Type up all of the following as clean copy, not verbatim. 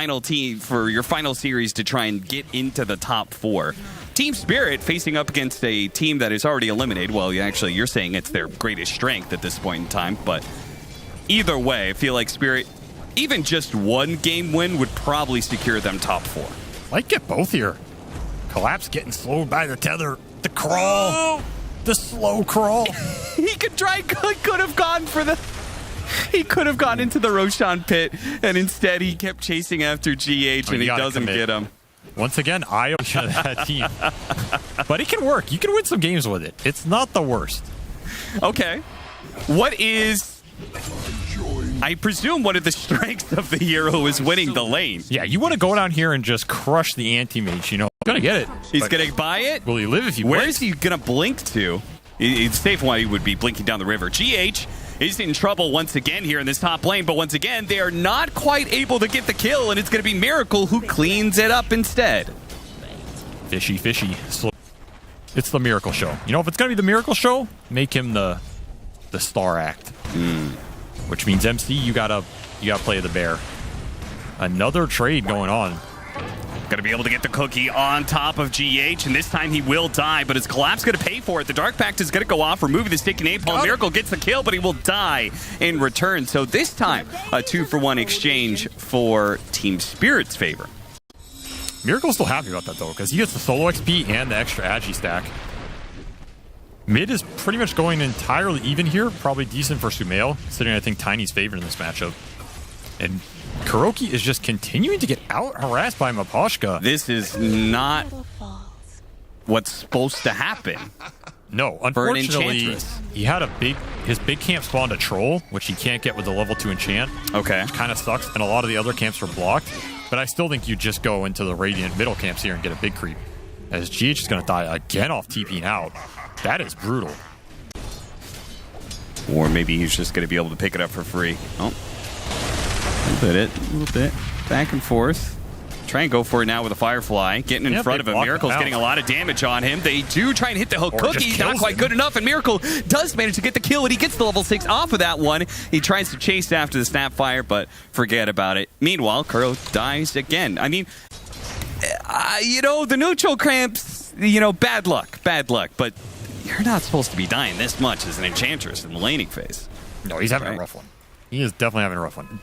final team, for your final series to try and get into the top 4. Team Spirit facing up against a team that is already eliminated. Well, actually, you're saying it's their greatest strength at this point in time, but either way, I feel like Spirit, even just one game win would probably secure them top 4. Might get both here. Collapse getting slowed by the tether. The crawl. The slow crawl. He could have gone for the... He could have gone into the Roshan pit, and instead he kept chasing after GH, and he doesn't get him. Once again, I should that team. But it can work. You can win some games with it. It's not the worst. Okay. What is... I presume one of the strengths of the hero is winning the lane. Yeah, you want to go down here and just crush the anti-mage, you know. Gonna get it. He's gonna buy it? Will he live if he Where wins? is he gonna blink to? It's safe why he would be blinking down the river. GH is in trouble once again here in this top lane, but once again, they are not quite able to get the kill, and it's gonna be Miracle who cleans it up instead. Fishy, fishy. It's the Miracle Show. You know, if it's gonna be the Miracle Show, make him the star act. Which means MC, you gotta play the bear. Another trade going on. Gonna be able to get the cookie on top of GH, and this time he will die, but his Collapse gonna pay for it. The Dark Pact is gonna go off, removing the sticky napalm. Miracle gets the kill, but he will die in return. So this time, a 2-for-1 exchange for Team Spirit's favor. Miracle's still happy about that, though, because he gets the solo XP and the extra Agi stack. Mid is pretty much going entirely even here. Probably decent for Sumail, considering I think Tiny's favored in this matchup. And Kuroki is just continuing to get out-harassed by Maposhka. This is not what's supposed to happen. No, unfortunately, he had his big camp spawned a troll, which he can't get with the level 2 enchant. Okay. Which kind of sucks, and a lot of the other camps were blocked. But I still think you just go into the Radiant middle camps here and get a big creep. As GH is going to die again off TPing out. That is brutal. Or maybe he's just going to be able to pick it up for free. Oh. A little bit. Back and forth. Try and go for it now with a Firefly. Getting in front of him. Miracle's getting a lot of damage on him. They do try and hit the hook cookie. Not quite good enough. And Miracle does manage to get the kill. And he gets the level 6 off of that one. He tries to chase after the Snapfire, but forget about it. Meanwhile, Kuro dies again. I mean, you know, the neutral cramps, you know, bad luck. But you're not supposed to be dying this much as an Enchantress in the laning phase. No, he's having a rough one. He is definitely having a rough one.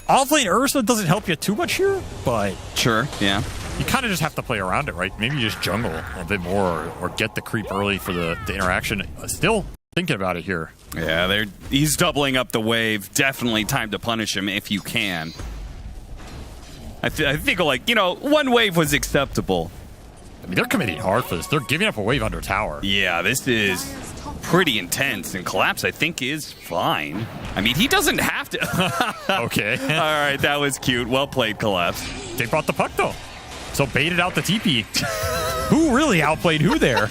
Offlane Ursa doesn't help you too much here, but... Sure, yeah. You kind of just have to play around it, right? Maybe you just jungle a bit more or get the creep early for the interaction. Still thinking about it here. Yeah, he's doubling up the wave. Definitely time to punish him if you can. I think, like, you know, one wave was acceptable. I mean, they're committing hard for this. They're giving up a wave under tower. Yeah, this is pretty intense, and Collapse, I think, is fine. I mean, he doesn't have to. Okay. All right, that was cute. Well played, Collapse. They brought the puck, though. So baited out the TP. Who really outplayed who there?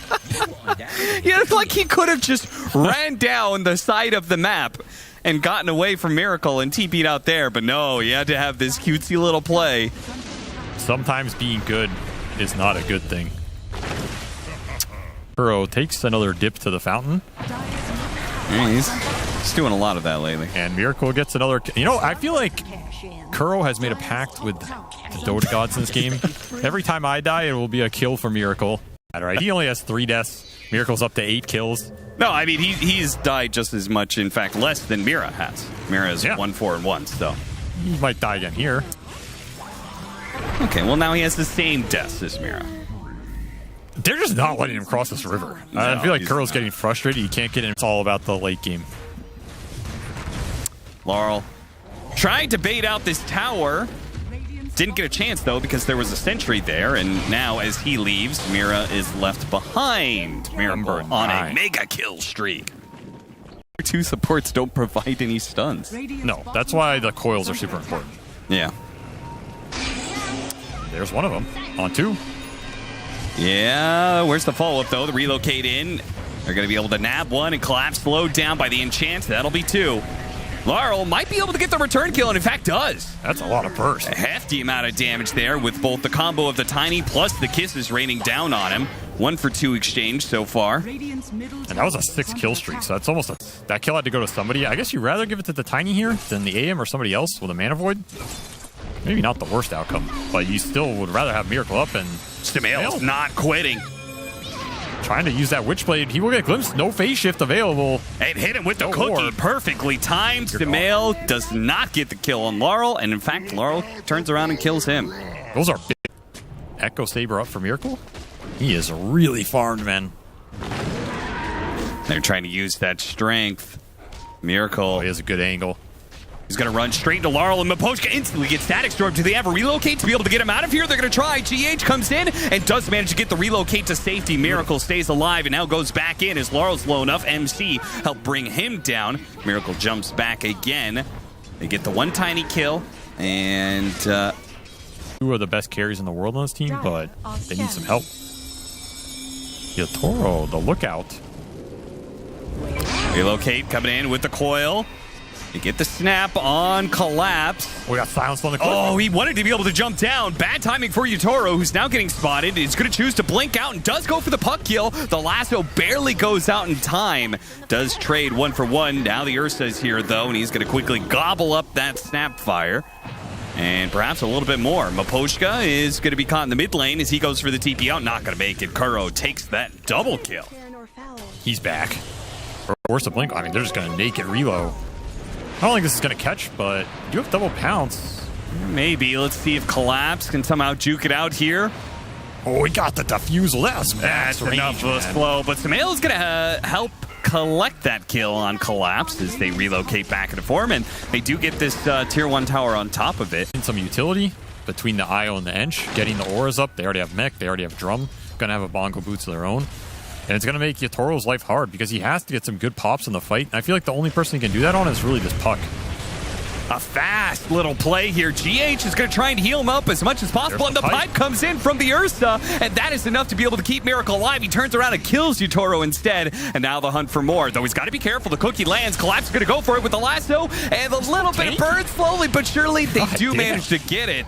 Yeah, it's like he could have just ran down the side of the map and gotten away from Miracle and TP'd out there, but no, he had to have this cutesy little play. Sometimes being good is not a good thing. Kuro takes another dip to the fountain. Yeah, he's doing a lot of that lately. And Miracle gets another... You know, I feel like Kuro has made a pact with the Dota gods in this game. Every time I die, it will be a kill for Miracle. Right? He only has 3 deaths. Miracle's up to 8 kills. No, I mean, he's died just as much, in fact, less than Mira has. Mira is 1-4-1, so... He might die again here. Okay, well, now he has the same deaths as Mira. They're just not letting him cross this river. No, I feel like Kuro's getting frustrated. He can't get in. It's all about the late game. Laurel tried to bait out this tower. Didn't get a chance, though, because there was a sentry there. And now, as he leaves, Mira is left behind. Miracle on a mega kill streak. Your 2 supports don't provide any stuns. No, that's why the coils are super important. Yeah. There's one of them. On 2. Yeah, where's the follow-up, though? The relocate in. They're going to be able to nab one and Collapse slowed down by the enchant. That'll be 2. Laurel might be able to get the return kill, and in fact does. That's a lot of burst. A hefty amount of damage there with both the combo of the Tiny plus the kisses raining down on him. 1 for 2 exchange so far. And that was a 6 kill streak, so that's almost a... That kill had to go to somebody. I guess you'd rather give it to the Tiny here than the AM or somebody else with a Mana Void. maybe not the worst outcome, but you still would rather have Miracle up and Sumail's not quitting. Trying to use that Witchblade. He will get a glimpse. No phase shift available. And hit him with the cookie. Perfectly timed. Sumail does not get the kill on Laurel, and in fact, Laurel turns around and kills him. Those are big. Echo Saber up for Miracle. He is really farmed, man. They're trying to use that strength. Miracle. Oh, he has a good angle. He's going to run straight into Laurel, and Miposhka instantly gets static storm. Do they have a relocate to be able to get him out of here? They're going to try. GH comes in and does manage to get the relocate to safety. Miracle stays alive and now goes back in as Laurel's low enough. MC helped bring him down. Miracle jumps back again. They get the one tiny kill, and two are the best carries in the world on this team, but they need some help. Yatoro, the lookout. Relocate coming in with the coil. They get the snap on Collapse. We got silenced on the cliff. Oh, he wanted to be able to jump down. Bad timing for Yatoro, who's now getting spotted. He's going to choose to blink out and does go for the puck kill. The lasso barely goes out in time. Does trade 1 for 1. Now the Ursa is here, though, and he's going to quickly gobble up that snap fire. And perhaps a little bit more. Miposhka is going to be caught in the mid lane as he goes for the TP out. Not going to make it. Kuro takes that double kill. He's back. Force a blink. I mean, they're just going to naked reload. I don't think this is going to catch, but you do have double pounce. Maybe. Let's see if Collapse can somehow juke it out here. Oh, we got the defusal. That's enough of a slow. But Sumail is going to help collect that kill on Collapse as they relocate back into form. And they do get this tier 1 tower on top of it. Some utility between the IO and the Ench. Getting the auras up. They already have mech. They already have drum. Going to have a bongo boots of their own. And it's going to make Yatoro's life hard because he has to get some good pops in the fight. And I feel like the only person he can do that on is really this puck. A fast little play here. GH is going to try and heal him up as much as possible. And the pipe comes in from the Ursa. And that is enough to be able to keep Miracle alive. He turns around and kills Yatoro instead. And now the hunt for more. Though he's got to be careful. The cookie lands. Collapse is going to go for it with the lasso. And a little bit of burn slowly but surely. They do manage to get it.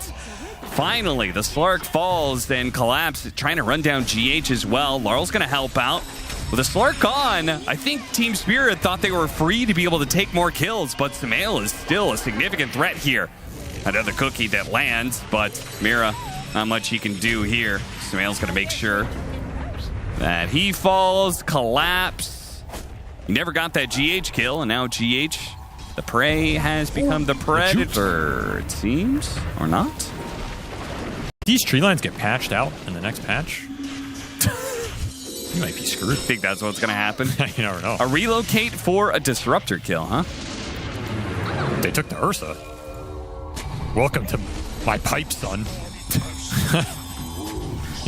Finally, the Slark falls. Then Collapse trying to run down GH as well. Laurel's going to help out. With a Slark gone, I think Team Spirit thought they were free to be able to take more kills, but Sumail is still a significant threat here. Another cookie that lands, but Mira, not much he can do here. Sumail's going to make sure that he falls. Collapse. He never got that GH kill, and now GH, the prey, has become the predator, it seems, or not. These tree lines get patched out in the next patch. You might be screwed. I think that's what's going to happen. You never know. A relocate for a disruptor kill, huh? They took the Ursa. Welcome to my pipe, son.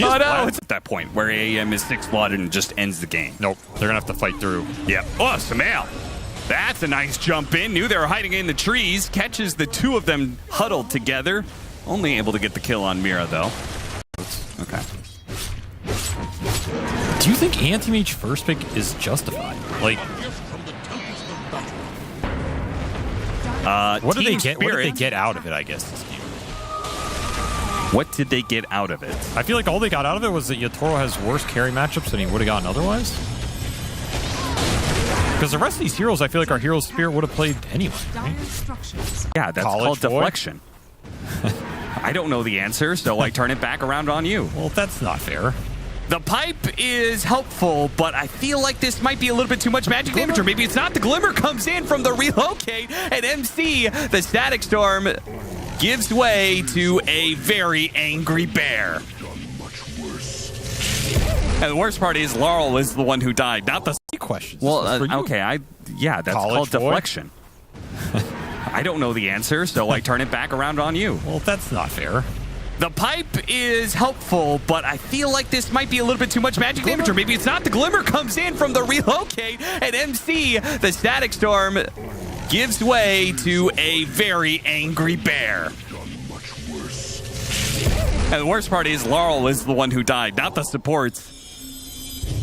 Oh no, it's at that point where AAM is 6-blooded and just ends the game. Nope, they're going to have to fight through. Yeah. Oh, Sumail. That's a nice jump in. Knew they were hiding in the trees. Catches the two of them huddled together. Only able to get the kill on Mira, though. Okay. Do you think anti-mage first pick is justified? Like, what did they get? What did they get out of it? I guess this game. What did they get out of it? I feel like all they got out of it was that Yatoro has worse carry matchups than he would have gotten otherwise. Because the rest of these heroes, I feel like our hero's spirit would have played anyway. Right? Yeah, that's called deflection. I don't know the answer, so I turn it back around on you. Well, that's not fair. The pipe is helpful, but I feel like this might be a little bit too much magic damage, or maybe it's not. The Glimmer comes in from the relocate, and MC, the Static Storm, gives way to a very angry bear. And the worst part is Laurel is the one who died, not the questions. Well, okay, yeah, that's called deflection. I don't know the answer, so I turn it back around on you. Well, that's not fair. The pipe is helpful, but I feel like this might be a little bit too much magic damage, or maybe it's not. The Glimmer comes in from the relocate, and MC, the Static Storm, gives way to a very angry bear. And the worst part is Laurel is the one who died, not the supports.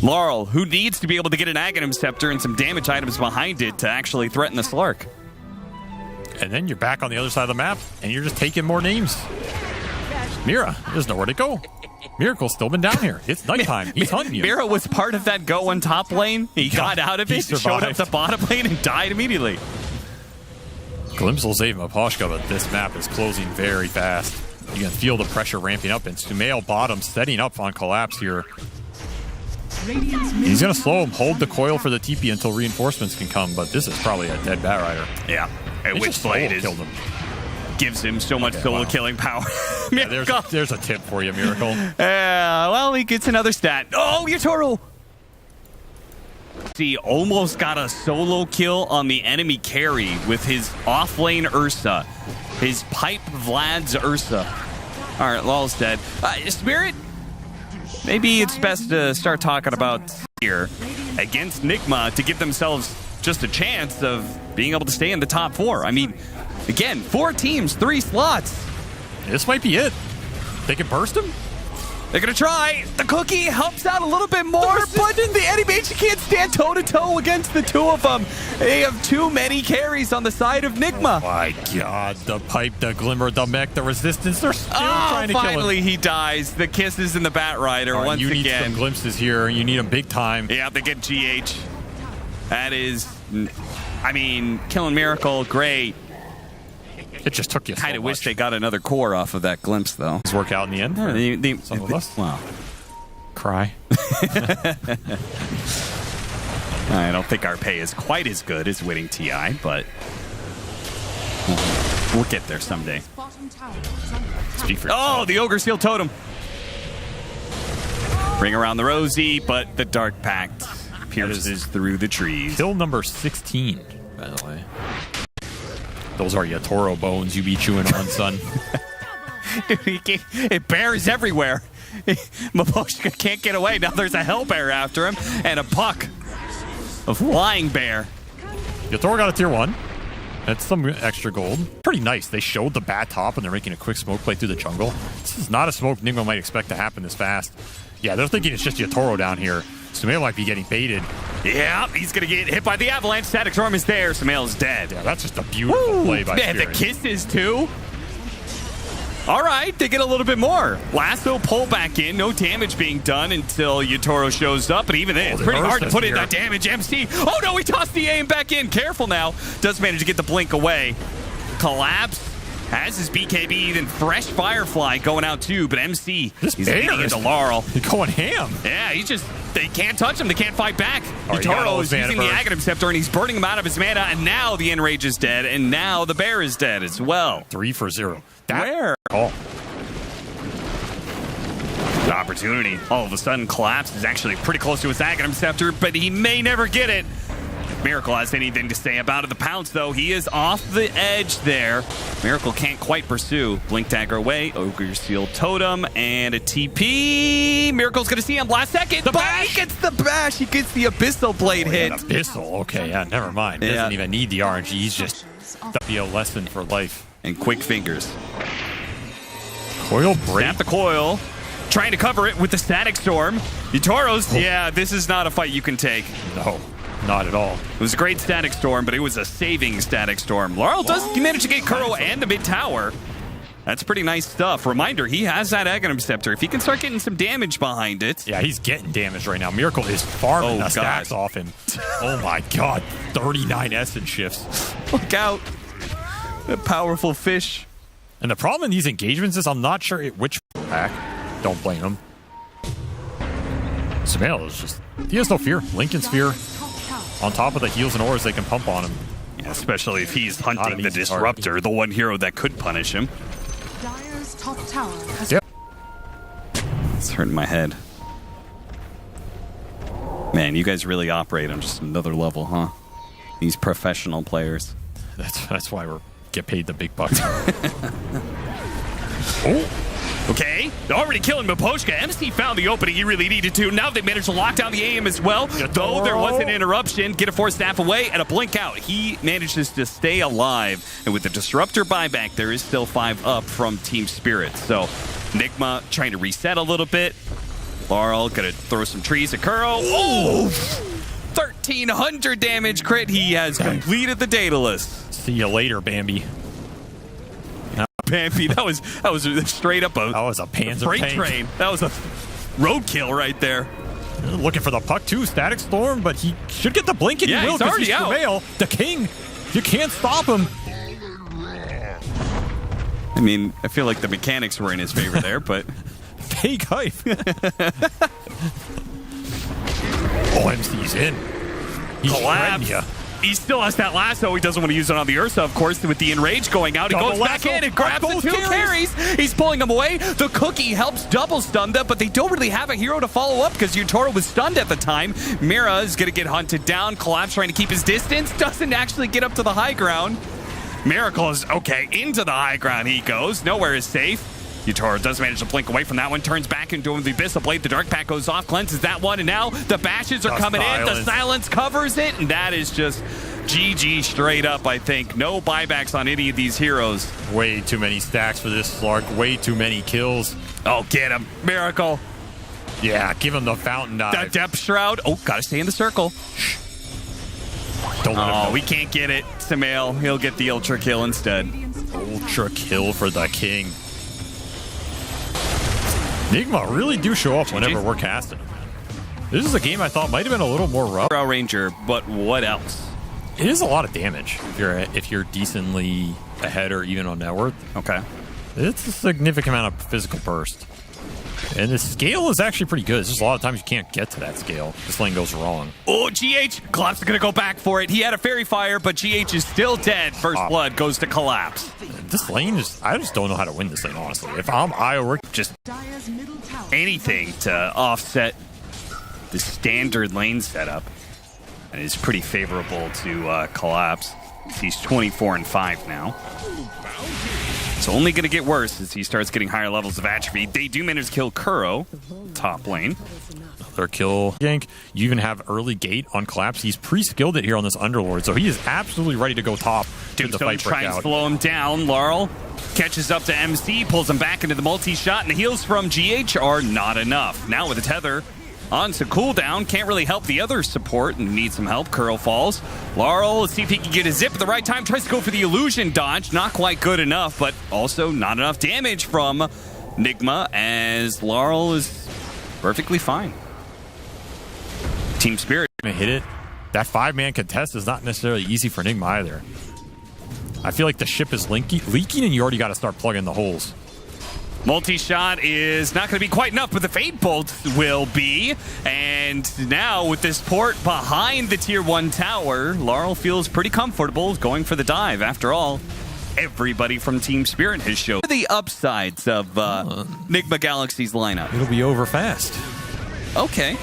Laurel, who needs to be able to get an Aghanim Scepter and some damage items behind it to actually threaten the Slark. And then you're back on the other side of the map, and you're just taking more names. Mira, there's nowhere to go. Miracle's still been down here. It's nighttime. He's hunting you. Mira was part of that go on top lane. He got out of it, showed up the bottom lane, and died immediately. Glimpse will save Maposhka, but this map is closing very fast. You can feel the pressure ramping up, and Sumail bottom setting up on collapse here. He's going to slow him, hold the coil for the TP until reinforcements can come, but this is probably a dead Batrider. Yeah, Witchblade killed him. Gives him so much solo killing power. Yeah, there's a tip for you, Miracle. Well, he gets another stat. Oh, Yatoro! He almost got a solo kill on the enemy carry with his off-lane Ursa. His pipe Vlad's Ursa. All right, Lol's dead. Spirit, maybe it's best to start talking about here against NIGMA to give themselves just a chance of being able to stay in the top 4. I mean, again, 4 teams, 3 slots. This might be it. They can burst him. They're going to try. The cookie helps out a little bit more, but in the enemy mage can't stand toe-to-toe against the 2 of them. They have too many carries on the side of NIGMA. Oh my God, the pipe, the glimmer, the mech, the resistance, they're still trying to kill him. Finally he dies. The kisses in the Batrider once you again. need some glimpses here. You need them big time. Yeah, they get GH. That is, I mean, killing Miracle, great. It just took you so Kind of wish much. they got another core off of that glimpse, though. Does work out in the end? Yeah, Some of us? Wow. Cry. I don't think our pay is quite as good as winning TI, but we'll get there someday. Speak for Oh, the Ogre Seal Totem. Bring around the Rosie, but the Dark Pact pierces through the trees. Kill number 16, by the way. Those are your Toro bones you be chewing on, son. It bears everywhere. Maposhka can't get away. Now there's a hell bear after him and a puck. A flying bear. Yatoro got a tier 1. That's some extra gold. Pretty nice. They showed the bat top and they're making a quick smoke play through the jungle. This is not a smoke NIGMA might expect to happen this fast. Yeah, they're thinking it's just Yatoro down here. Sumail might be getting baited. Yeah, he's going to get hit by the avalanche. Static Storm is there. Sumail's dead. Yeah, that's just a beautiful play by Man, Spirit. the kisses, too. All right, they get a little bit more. Lasso pull back in. No damage being done until Yatoro shows up. But even then, it's pretty hard to put in that damage. MC. Oh, no, he tossed the aim back in. Careful now. Does manage to get the blink away. Collapse. Has his BKB, then Fresh Firefly going out too, but MC, he's leading into Laurel. He's going ham. Yeah, they can't touch him. They can't fight back. Right, Yatoro is using the Aghanim Scepter, and he's burning him out of his mana, and now the Enrage is dead, and now the Bear is dead as well. 3 for 0. Where? Oh. The opportunity all of a sudden collapses. Actually pretty close to his Aghanim Scepter, but he may never get it. Miracle has anything to say about it. The pounce, though, he is off the edge there. Miracle can't quite pursue. Blink dagger away. Ogre Seal Totem and a TP. Miracle's going to see him last second. The bash. He gets the bash. He gets the Abyssal Blade hit. Abyssal. Okay, yeah, never mind. He doesn't even need the RNG. He's just be a lesson for life. And quick fingers. Coil break. Snap the coil. Trying to cover it with the Static Storm. Yatoro's, yeah, this is not a fight you can take. No. Not at all. It was a great Static Storm, but it was a saving Static Storm. Laurel does manage to get Kuro and the mid tower. That's pretty nice stuff. Reminder, he has that Aghanim Scepter. If he can start getting some damage behind it. Yeah, he's getting damage right now. Miracle is farming the stacks off him. Oh my God. 39 Essence shifts. Look out. The powerful fish. And the problem in these engagements is I'm not sure which pack. Don't blame him. Sumail is just... He has no fear. Lincoln Sphere. On top of the heals and ores they can pump on him. Yeah, especially if he's hunting the Disruptor, the one hero that could punish him. Dire's top tower has It's hurting my head. Man, you guys really operate on just another level, huh? These professional players. That's why we get paid the big bucks. Oh. Okay, already killing Maposhka. MC found the opening he really needed to. Now they managed to lock down the aim as well. Though there was an interruption, get a force staff away and a blink out. He manages to stay alive. And with the Disruptor buyback, there is still 5 up from Team Spirit. So NIGMA trying to reset a little bit. Laurel gonna throw some trees at Kuro. Oh! 1,300 damage crit. He has completed the Daedalus. See you later, Bambi. Bambi, that was straight up a Panzer freight tank. train. That was a roadkill right there. Looking for the puck too, Static Storm, but he should get the blink and Yeah, he will he's already because out. Prevail. The king, you can't stop him. I mean, I feel like the mechanics were in his favor there, but... Fake hype. OMC's in. He's shredding ya. He still has that lasso. He doesn't want to use it on the Ursa, of course, with the enrage going out. He goes back in and grabs the 2 carries. He's pulling them away. The cookie helps double stun them, but they don't really have a hero to follow up because Yutoro was stunned at the time. Mira is going to get hunted down. Collapse trying to keep his distance. Doesn't actually get up to the high ground. Miracle is okay. Into the high ground he goes. Nowhere is safe. Yutoro does manage to blink away from that one, turns back into the Abyssal Blade. The Dark Pack goes off, cleanses that one, and now the bashes are coming in. The silence covers it, and that is just GG straight up, I think. No buybacks on any of these heroes. Way too many stacks for this Slark. Way too many kills. Oh, get him. Miracle. Yeah, give him the fountain dive. That Depth Shroud. Oh, gotta stay in the circle. Don't let him know. We can't get it. Samael, he'll get the Ultra Kill instead. Ultra Kill for the king. Nigma really do show up whenever we're casting them. This is a game I thought might have been a little more rough. Ranger, but what else? It is a lot of damage if you're decently ahead or even on net worth. Okay. It's a significant amount of physical burst. And the scale is actually pretty good. It's just a lot of times you can't get to that scale. This lane goes wrong. Oh, GH! Collapse is going to go back for it. He had a Fairy Fire, but GH is still dead. First blood goes to Collapse. This lane is... I just don't know how to win this lane, honestly. If I'm Iowa, just anything to offset the standard lane setup. And it's pretty favorable to Collapse. He's 24-5 now. It's only going to get worse as he starts getting higher levels of atrophy. They do manage to kill Kuro, top lane. Another kill. Gank. You even have early gate on Collapse. He's pre-skilled it here on this Underlord, so he is absolutely ready to go top. Tombstone tries to slow him down. Laurel catches up to MC, pulls him back into the multi-shot, and the heals from GH are not enough. Now with a tether on to cooldown, can't really help the other support and needs some help. Curl falls. Laurel, let's see if he can get a zip at the right time. Tries to go for the illusion dodge. Not quite good enough, but also not enough damage from Nigma as Laurel is perfectly fine. Team Spirit gonna hit it. That 5-man contest is not necessarily easy for Nigma either. I feel like the ship is leaking and you already got to start plugging the holes. Multi-shot is not going to be quite enough, but the Fade Bolt will be. And now with this port behind the Tier 1 tower, Laurel feels pretty comfortable going for the dive. After all, everybody from Team Spirit has shown the upsides of Nigma Galaxy's lineup. It'll be over fast. Okay.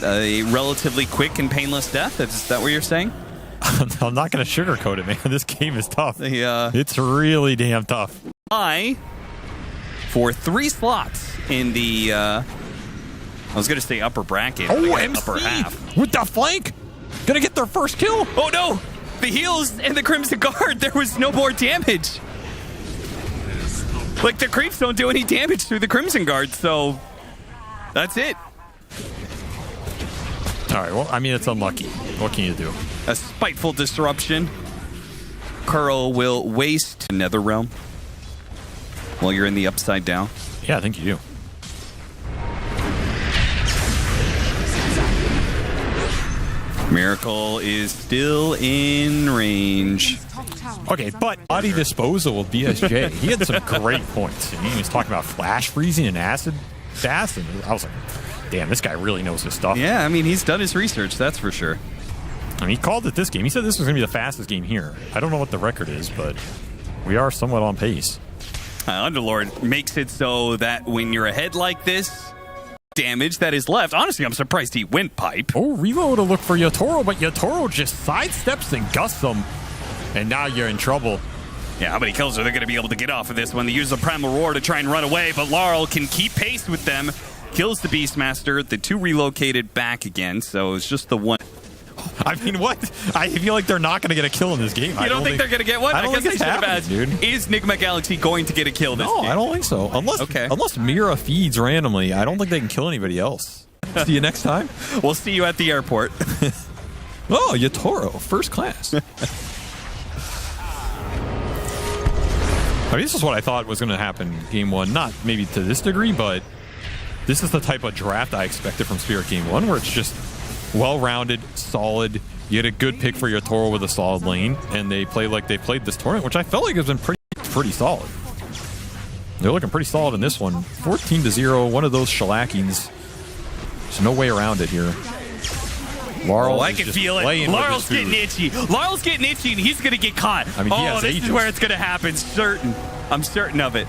A relatively quick and painless death, is that what you're saying? I'm not going to sugarcoat it, man. This game is tough. It's really damn tough. For 3 slots in the, I was going to say upper bracket. Oh, MC upper half. With the flank. Going to get their first kill. Oh, no. The heals and the Crimson Guard. There was no more damage. Like, the creeps don't do any damage through the Crimson Guard, so that's it. All right, well, I mean, it's unlucky. What can you do? A spiteful disruption. Kuro will waste Netherrealm while you're in the upside down. Yeah, I think you do. Miracle is still in range. Okay, but body disposal of BSJ. He had some great points. And he was talking about flash freezing and acid fast, and I was like, damn, this guy really knows his stuff. Yeah, I mean, he's done his research, that's for sure. I mean, he called it this game. He said this was going to be the fastest game here. I don't know what the record is, but we are somewhat on pace. Underlord makes it so that when you're ahead like this, damage that is left. Honestly, I'm surprised he windpipe. Oh, reload to look for Yutoro, but Yutoro just sidesteps and gusts him, and now you're in trouble. Yeah, how many kills are they going to be able to get off of this when they use the Primal Roar to try and run away, but Laurel can keep pace with them. Kills the Beastmaster. The 2 relocated back again, so it's just the 1. I mean, what? I feel like they're not going to get a kill in this game. You don't think they're going to get one? I guess I should have asked. Dude. Is Nigma Galaxy going to get a kill this game? No, I don't think so. Unless Mira feeds randomly, I don't think they can kill anybody else. See you next time. We'll see you at the airport. Oh, Yutoro, first class. I mean, this is what I thought was going to happen game 1. Not maybe to this degree, but this is the type of draft I expected from Spirit game 1, where it's just well-rounded, solid. You had a good pick for Yutoro with a solid lane, and they play like they played this tournament, which I felt like has been pretty solid. They're looking pretty solid in this one. 14-0, one of those shellackings. There's no way around it here. Laurel, I can feel it. Laurel's getting itchy. Laurel's getting itchy, and he's going to get caught. I mean, this is where it's going to happen. Certain. I'm certain of it.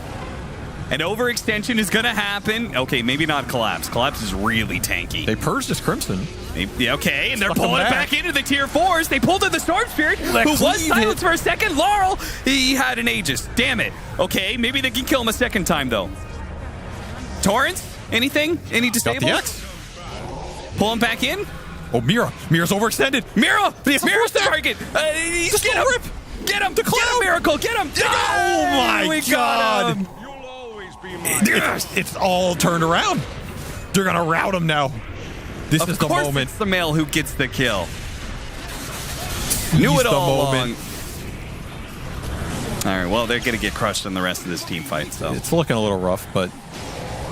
An overextension is going to happen. Okay, maybe not Collapse. Collapse is really tanky. They purged his Crimson. Yeah, okay, and they're pulling it back into the tier 4s. They pulled in the Storm Spirit, who was silenced for a second. Laurel, he had an Aegis. Damn it. Okay, maybe they can kill him a second time, though. Torrents? Anything? Any disables? Got the X. Pull him back in? Oh, Mira. Mira's overextended. Mira! Mira's the target! Get him! Rip. Get him! Get him, Miracle! Get him! Oh, my God! Got him. It's all turned around. They're going to rout him now. This is the moment. It's the male who gets the kill. Knew it all along. All right, well, they're going to get crushed in the rest of this team fight. So it's looking a little rough, but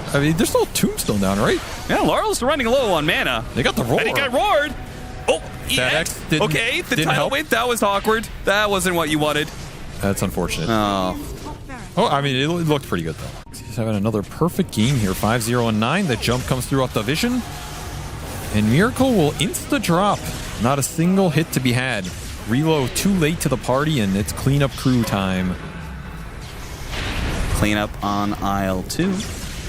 I mean, there's still Tombstone down, right? Yeah, Laurel's running low on mana. They got the roar. And he got roared. Oh, X didn't, okay, the didn't tidal help. wave, that was awkward. That wasn't what you wanted. That's unfortunate. Oh, I mean, it looked pretty good, though. He's having another perfect game here. 5-0-9. The jump comes through off the vision. And Miracle will insta-drop. Not a single hit to be had. Reload too late to the party, and it's cleanup crew time. Clean up on aisle 2.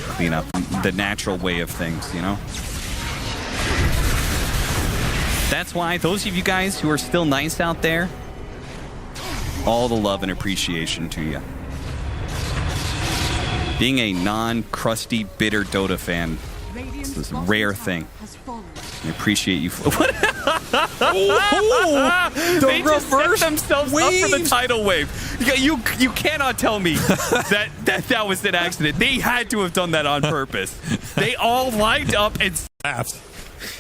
Clean up the natural way of things, you know? That's why those of you guys who are still nice out there, all the love and appreciation to you. Being a non-crusty, bitter Dota fan is this rare thing. I appreciate you. They just set themselves up for the tidal wave. You cannot tell me that was an accident. They had to have done that on purpose. They all lined up and snapped.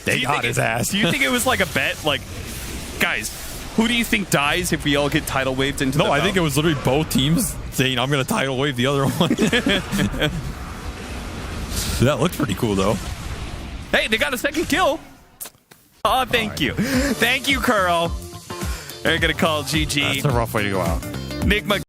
They got his ass. Do you think it was like a bet? Like, guys, who do you think dies if we all get tidal waved into the No, I think it was literally both teams saying, I'm going to tidal wave the other one. That looked pretty cool, though. Hey, they got a second kill. Oh, thank you. Thank you, Curl. They're going to call GG. That's a rough way to go out. NIGMA.